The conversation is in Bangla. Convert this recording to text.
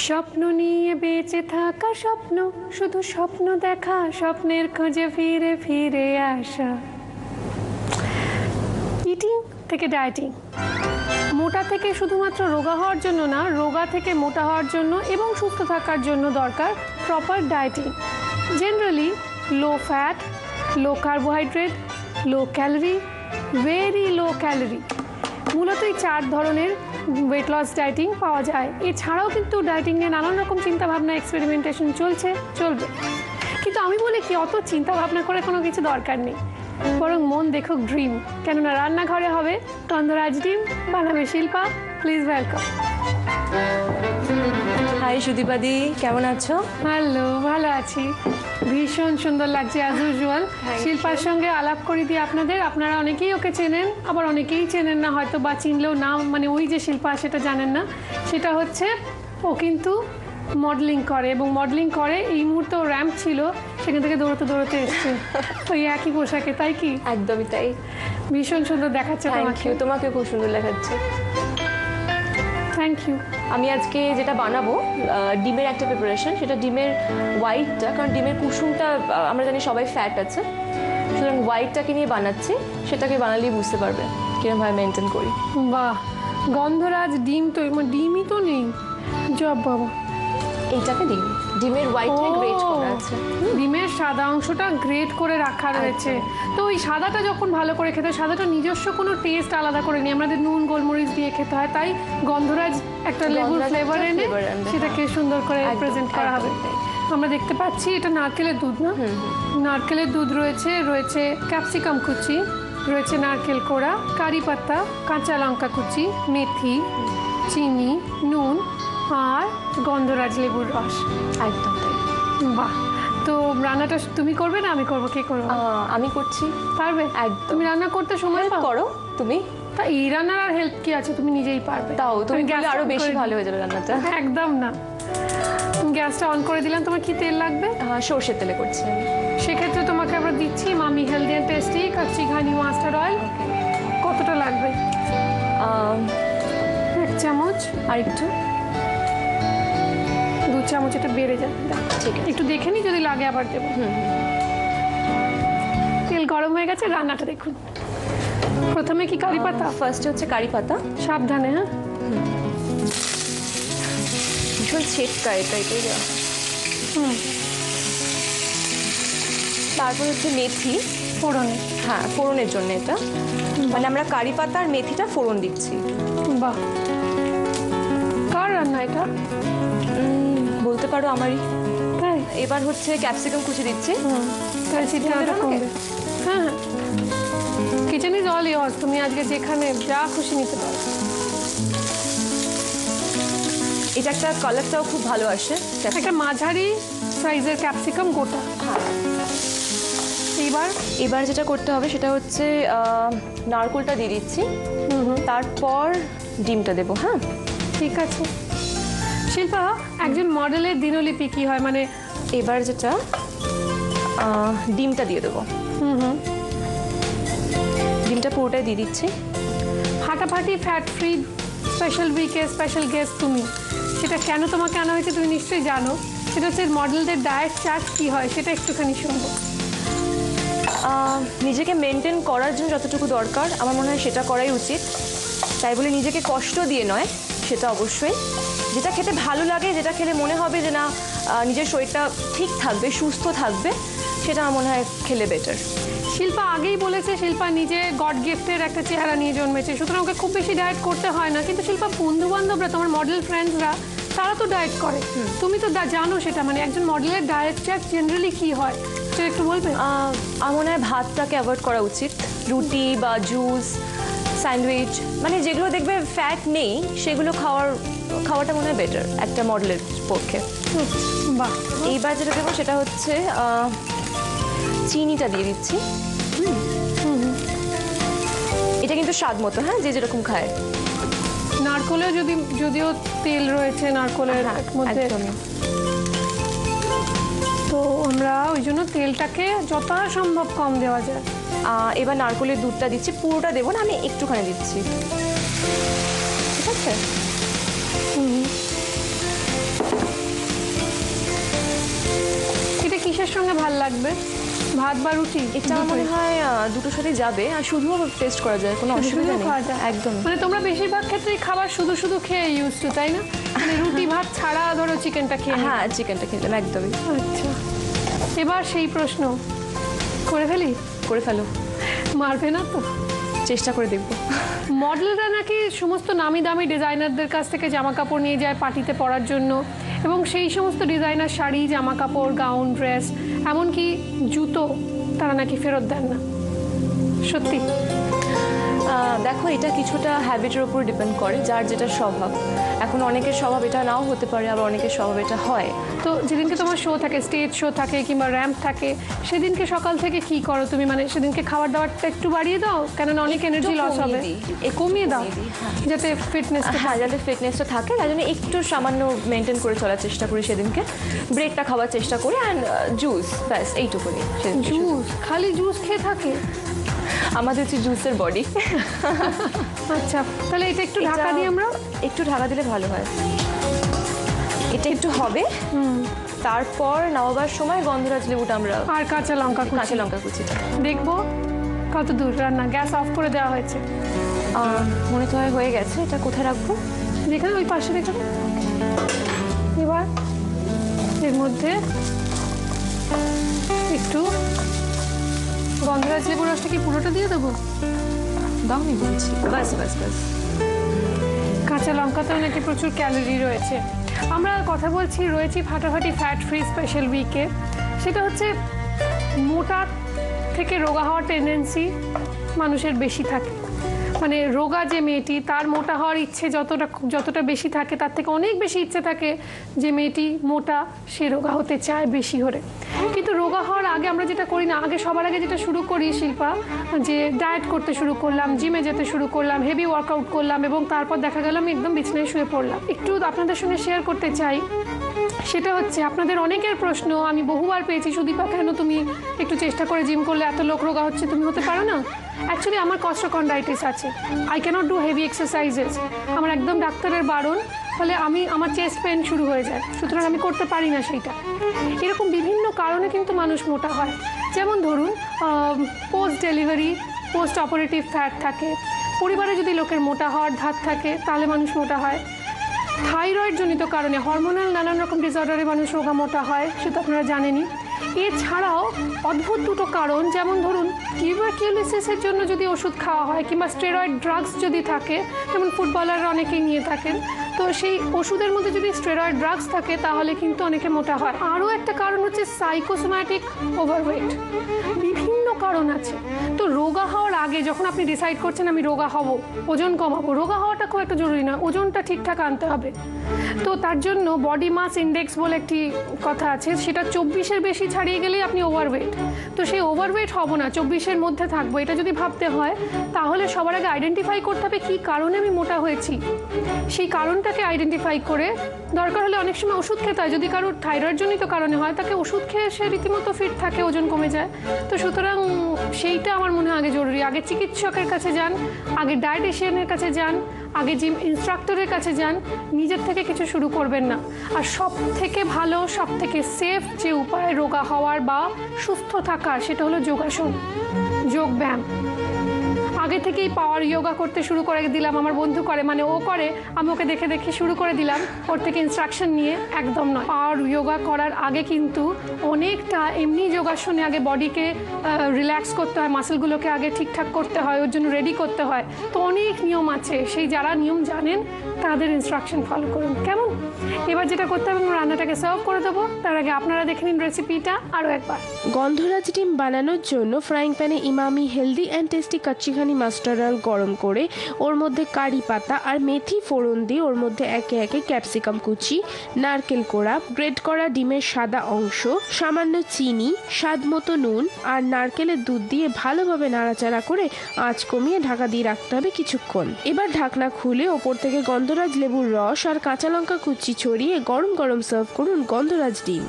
স্বপ্ন নিয়ে বেঁচে থাকা, স্বপ্ন শুধু স্বপ্ন দেখা, স্বপ্নের খোঁজে ফিরে ফিরে আসা। ইটিং থেকে ডায়েটিং, মোটা থেকে শুধুমাত্র রোগা হওয়ার জন্য না, রোগা থেকে মোটা হওয়ার জন্য এবং সুস্থ থাকার জন্য দরকার proper dieting. Generally low fat, লো carbohydrate, low calorie, very low calorie, মূলত এই 4 ধরনের ওয়েট লস ডায়েটিং পাওয়া যায়। এছাড়াও কিন্তু ডায়েটিং নিয়ে নানান রকম চিন্তাভাবনা, এক্সপেরিমেন্টেশন চলবে। কিন্তু আমি বলি কি, অত চিন্তাভাবনা করে কোনো কিছু দরকার নেই, বরং মন দেখুক ড্রিম। কেননা রান্নাঘরে হবে গন্ধরাজ ডিম, বানাবে শিল্পা। Please welcome. হাই সুদীপাদি, কেমন আছো? হ্যালো, ভালো আছি। ভীষণ সুন্দর লাগছে অ্যাজ ইউজুয়াল। শিল্পার সঙ্গে আলাপ করে দিই আপনাদের। আপনারা অনেকেই ওকে চেনেন, আবার অনেকেই চেনেন না হয়তো, বা চিনলেও নাম মানে ওই যে শিল্পা সেটা জানেন না। সেটা হচ্ছে ও কিন্তু মডেলিং করে, এবং মডেলিং করে এই মুহূর্তে ও র্যাম্প ছিল, সেখান থেকে দৌড়তে এসছে ওই একই পোশাকে, তাই কি? একদমই তাই। ভীষণ সুন্দর দেখাচ্ছে তোমাকে। তোমাকে খুব সুন্দর দেখাচ্ছে। Thank you. আমি আজকে যেটা বানাবো ডিমের একটা প্রিপারেশন, সেটা ডিমের হোয়াইটটা, কারণ ডিমের কুসুমটা আমরা জানি সবাই ফ্যাট আছে, সুতরাং হোয়াইটটাকে নিয়ে বানাচ্ছি। সেটাকে বানালেই বুঝতে পারবে কিরমভাবে মেনটেন করি। বাহ, গন্ধরাজ ডিম তো ডিমই তো নেই, জব বাবা। এইটাকে ডিমের হোয়াইটটা গ্রেট করা আছে, ডিমের সাদা অংশটা গ্রেট করে রাখা রয়েছে। তো ওই সাদাটা যখন ভালো করে খেতে হয়, সাদাটা নিজস্ব কোনো টেস্ট আলাদা করে নিই, আমাদের নুন গোলমরিচ দিয়ে খেতে হয়, তাই গন্ধরাজ একটা লেবুর ফ্লেভার এনে সেটাকে সুন্দর করে প্রেজেন্ট করা হবে। আমরা দেখতে পাচ্ছি এটা নারকেলের দুধ, না? নারকেলের দুধ রয়েছে ক্যাপসিকাম কুচি, রয়েছে নারকেল কোড়া, কারি পাতা, কাঁচা লঙ্কা কুচি, মেথি, চিনি, নুন আর গন্ধরাজ লেবুর রস। একদম তাই। বাহ, তো রান্নাটা তুমি করবে না আমি করবো? কে করবো? আমি করছি। পারবে? একদম। তুমি রান্না করতে সময় পাও? করো তুমি। তা এই রান্নার আর হেল্প কি আছে, তুমি নিজেই পারবে। তাও তুমি গ্যাস আরো বেশি ভালো হয়ে যাবে রান্নাটা। একদম না, গ্যাসটা অন করে দিলাম। তোমার কি তেল লাগবে? সর্ষের তেলে করছি আমি। সেক্ষেত্রে তোমাকে আমরা দিচ্ছি মামি হেলদি অ্যান্ড টেস্টি কাচ্চি ঘানি মাস্টার্ড অয়েল। কতটা লাগবে? 1 চামচ। আর একটু 2 চামচ, এটা বেড়ে যাবে। ঠিক আছে, একটু দেখে নি, যদি লাগে আবার দেবো। তেল গরম হয়ে গেছে, রান্নাটা দেখুন। প্রথমে কি কারি পাতা? ফার্স্টে হচ্ছে কারি পাতা। সাবধানে, হ্যাঁ। ভীষণ ছেটকা এটাই। তারপর হচ্ছে মেথি ফোড়নে। হ্যাঁ, ফোড়নের জন্য এটা, মানে আমরা কারি পাতা আর মেথিটা ফোড়ন দিচ্ছি। বাহ, কার রান্না এটা? বলতে পারো আমারই। তাই? এবার হচ্ছে ক্যাপসিকাম কুচি দিচ্ছি। তাই চিত্রটা কমবে। হ্যাঁ, কিচেন ইজ অল ইয়ার্স, তুমি আজকে যেখানে যা খুশি নিতে পারো। এটা একটা কালারটাও খুব ভালো আসে। একটা মাঝারি সাইজের ক্যাপসিকাম গোটা। এবার যেটা করতে হবে সেটা হচ্ছে নারকেলটা দিয়ে দিচ্ছি, তারপর ডিমটা দেবো। হ্যাঁ, ঠিক আছে। শিল্পা, একজন মডেলের দিনলিপি কি হয়? মানে এবার যেটা ডিমটা দিয়ে দেবো। ডিমটা পুরোটাই দিয়ে দিচ্ছি। ফাটাফাটি ফ্যাট ফ্রি স্পেশাল উইকে স্পেশাল গেস্ট তুমি। সেটা কেন তোমাকে আনা হয়েছে তুমি নিশ্চয়ই জানো। সেটা হচ্ছে মডেলদের ডায়েট চার্ট কী হয়, সেটা একটুখানি শুনবো। নিজেকে মেনটেন করার জন্য যতটুকু দরকার আমার মনে হয় সেটা করাই উচিত। তাই বলে নিজেকে কষ্ট দিয়ে নয়, সেটা অবশ্যই। যেটা খেতে ভালো লাগে, যেটা খেলে মনে হবে যে না নিজের শরীরটা ঠিক থাকবে, সুস্থ থাকবে, সেটা আমার মনে হয় খেলে বেটার। শিল্পা আগেই বলেছে, শিল্পা নিজে গড গিফটের একটা চেহারা নিয়ে জন্মেছে, সুতরাং ওকে খুব বেশি ডায়েট করতে হয় না। কিন্তু শিল্পা, বন্ধু বান্ধবরা, তোমার মডেল ফ্রেন্ডসরা, তারা তো ডায়েট করে, তুমি তো জানো সেটা। মানে একজন মডেলের ডায়েট চার্ট জেনারেলি কী হয় সেটা একটু বলবে? আমার মনে হয় ভাতটাকে অ্যাভয়েড করা উচিত। রুটি বা জুস, স্যান্ডউইচ, মানে যেগুলো দেখবে ফ্যাট নেই সেগুলো খাওয়াটা মনে হয় বেটার একটা মডেলের পক্ষে। বাহ, এইবার যেটা দেবো সেটা হচ্ছে চিনিটা দিয়ে দিচ্ছি। এটা কিন্তু স্বাদ মতো, হ্যাঁ, যে যেরকম খায়। নারকোলে যদিও তেল রয়েছে নারকোলের মধ্যে, তো আমরা ওই জন্য তেলটাকে যতটা সম্ভব কম দেওয়া যায়। এবার নারকোলের দুধটা দিচ্ছি, পুরোটা দেবো না, আমি একটুখানি দিচ্ছি। ঠিক আছে। সঙ্গে ভাল লাগবে? ভাত বা রুটি? এটা আমার মনে হয় দুটোর সাথে যাবে, আর শুধুও টেস্ট করা যায়, কোনো অসুবিধা নেই। একদম। মানে তোমরা বেশিরভাগ ক্ষেত্রেই খাবার শুধু শুধু খেয়ে ইউজ টু, তাই না? মানে রুটি ভাত ছাড়া ধরো চিকেনটা খেয়ে। হ্যাঁ, চিকেনটা খেলাম একদমই। আচ্ছা, এবার সেই প্রশ্ন করে ফেলি। করে ফেলো। মারবে না তো? চেষ্টা করে দেখবো। মডেলরা নাকি সমস্ত নামি দামি ডিজাইনারদের কাছ থেকে জামা কাপড় নিয়ে যায় পার্টিতে পরার জন্য, এবং সেই সমস্ত ডিজাইনার শাড়ি, জামা কাপড়, গাউন, ড্রেস, এমনকি জুতো তারা নাকি ফেরত দেন না। সত্যি? দেখো, এটা কিছুটা হ্যাবিটের উপর ডিপেন্ড করে, যার যেটা স্বভাব। এখন অনেকের স্বভাব এটা নাও হতে পারে, আবার অনেকের স্বভাব এটা হয়। তো যেদিনকে তোমার শো থাকে, স্টেজ শো থাকে কিংবা র্যাম্প থাকে, সেদিনকে সকাল থেকে কি করো তুমি? মানে সেদিনকে খাবার দাবারটা একটু বাড়িয়ে দাও, কেননা অনেক এনার্জি লস হবে। কমিয়ে দাও যাতে ফিটনেস, হ্যাঁ, যাতে ফিটনেসটা থাকে, তাই জন্য একটু সামান্য মেনটেন করে চলার চেষ্টা করি সেদিনকে। ব্রেডটা খাওয়ার চেষ্টা করি, অ্যান্ড জুস, ব্যাস এইটুকুনি। জুস? খালি জুস খেয়ে থাকে? আমাদের হচ্ছে জুসের বডি। আচ্ছা, তাহলে এটা একটু ঢাকা দিই আমরা। একটু ঢাকা দিলে ভালো হয়। এটা একটু হবে, তারপর নামাবার সময় গন্ধরাজ লেবুটা আমরা, আর কাঁচা লঙ্কা কুচিটা দেখবো কত দূর রান্না। গ্যাস অফ করে দেওয়া হয়েছে মনে তো হয়ে গেছে। এটা কোথায় রাখবো? যেখানে ওই পাশে রেখে। এবার এর মধ্যে একটু গন্ধরাজ লেবুর রসটা কি পুরোটা দিয়ে দেবো? দাও, আমি বলছি। বাস বাস বাস। কাঁচা লঙ্কাতেও নাকি প্রচুর ক্যালোরি রয়েছে। আমরা কথা বলছি, রয়েছি ফাটাফাটি ফ্যাট ফ্রি স্পেশাল উইকে। সেটা হচ্ছে মোটা থেকে রোগা হওয়ার টেন্ডেন্সি মানুষের বেশি থাকে। মানে রোগা যে মেয়েটি, তার মোটা হওয়ার ইচ্ছে যতটা বেশি থাকে, তার থেকে অনেক বেশি ইচ্ছে থাকে যে মেয়েটি মোটা, সে রোগা হতে চায় বেশি করে। কিন্তু রোগা হওয়ার আগে আমরা যেটা করি না, সবার আগে যেটা শুরু করি শিল্পা, যে ডায়েট করতে শুরু করলাম, জিমে যেতে শুরু করলাম, হেভি ওয়ার্কআউট করলাম, এবং তারপর দেখা গেল আমি একদম বিছানায় শুয়ে পড়লাম। একটু আপনাদের সঙ্গে শেয়ার করতে চাই, সেটা হচ্ছে আপনাদের অনেকের প্রশ্ন আমি বহুবার পেয়েছি, সুদীপা কেন তুমি একটু চেষ্টা করে জিম করলে এত লোক রোগা হচ্ছে, তুমি হতে পারো না? অ্যাকচুয়ালি আমার কস্টোকন্ডাইটিস আছে, I can't do heavy exercises, আমার একদম ডাক্তারের বারণ, ফলে আমার চেস্ট পেন শুরু হয়ে যায়, সুতরাং আমি করতে পারি না সেইটা। এরকম বিভিন্ন কারণে কিন্তু মানুষ মোটা হয়। যেমন ধরুন post delivery, post operative fat থাকে, পরিবারে যদি লোকের মোটা হওয়ার ধাত থাকে তাহলে মানুষ মোটা হয়। থাইরয়েড জনিত কারণে, হরমোনাল নানান রকম ডিসঅর্ডারে মানুষ রোগা মোটা হয়, সেটা আপনারা জানেনই। এছাড়াও অদ্ভুত দুটো কারণ, যেমন ধরুন টিউবারকিউলোসিসের জন্য যদি ওষুধ খাওয়া হয়, কিংবা স্টেরয়েড ড্রাগস যদি থাকে, যেমন ফুটবলাররা অনেকেই নিয়ে থাকেন, তো সেই ওষুধের মধ্যে যদি স্টেরয়েড ড্রাগস থাকে তাহলে কিন্তু অনেকে মোটা হয়। আরও একটা কারণ হচ্ছে সাইকোসোম্যাটিক ওভারওয়েট। বিভিন্ন কারণ আছে। তো রোগা হওয়ার আগে যখন আপনি ডিসাইড করছেন আমি রোগা হব, ওজন কমাবো, রোগা হওয়াটা খুব একটা জরুরি না, ওজনটা ঠিকঠাক আনতে হবে। তো তার জন্য বডি মাস ইন্ডেক্স বলে একটি কথা আছে, সেটা 24-এর বেশি ছাড়িয়ে গেলেই আপনি ওভারওয়েট। তো সেই ওভারওয়েট হব না, 24-এর মধ্যে থাকবো, এটা যদি ভাবতে হয় তাহলে সবার আগে আইডেন্টিফাই করতে হবে কী কারণে আমি মোটা হয়েছি। সেই কারণটাকে আইডেন্টিফাই করে দরকার হলে অনেক সময় ওষুধ খেতে হয়। যদি কারোর থাইরয়েড জনিত কারণে হয়, তাকে ওষুধ খেয়ে সে রীতিমতো ফিট থাকে, ওজন কমে যায়। তো সুতরাং সেইটা আমার মনে হয় আগে জরুরি। আগে চিকিৎসকের কাছে যান, আগে ডায়েটিশিয়ানের কাছে যান, আগে জিম ইনস্ট্রাক্টরের কাছে যান, নিজের থেকে কিছু শুরু করবেন না। আর সব থেকে ভালো, সব থেকে সেফ যে উপায় রোগা হওয়ার বা সুস্থ থাকার, সেটা হলো যোগাসন, যোগব্যায়াম। আগে থেকেই পাওয়ার যোগা করতে শুরু করে দিলাম, আমার বন্ধু করে, মানে ও করে, আমি ওকে দেখে দেখে শুরু করে দিলাম, ওর থেকে ইনস্ট্রাকশন নিয়ে। একদম নয়, পাওয়ার যোগা করার আগে কিন্তু অনেকটা এমনি যোগাসনে আগে বডিকে রিল্যাক্স করতে হয়, মাসেলগুলোকে আগে ঠিকঠাক করতে হয়, ওর জন্য রেডি করতে হয়। তো অনেক নিয়ম আছে, সেই যারা নিয়ম জানেন তাদের ইনস্ট্রাকশন ফলো করুন, কেমন? এবার যেটা করতে হবে, আমরা রান্নাটাকে সার্ভ করে দেবো, তার আগে আপনারা দেখে নিন রেসিপিটা আরও একবার। গন্ধরাজ ডিম বানানোর জন্য ফ্রাইং প্যানে ইমামি হেলদি অ্যান্ড টেস্টি কাচ্চিঘানি মাস্টার্ড অয়েল গরম করে ওর মধ্যে কারি পাতা আর মেথি ফোড়ন দিয়ে ওর মধ্যে একে একে ক্যাপসিকাম কুচি, নারকেল কোড়া, গ্রেট করা ডিমের সাদা অংশ, সামান্য চিনি, স্বাদ মতো নুন আর নারকেলের দুধ দিয়ে ভালোভাবে নাড়াচাড়া করে আঁচ কমিয়ে ঢাকা দিয়ে রাখতে হবে কিছুক্ষণ। এবার ঢাকনা খুলে ওপর থেকে গন্ধরাজ লেবুর রস আর কাঁচা লঙ্কা কুচি ছড়িয়ে গরম গরম সার্ভ করুন গন্ধরাজ ডিম।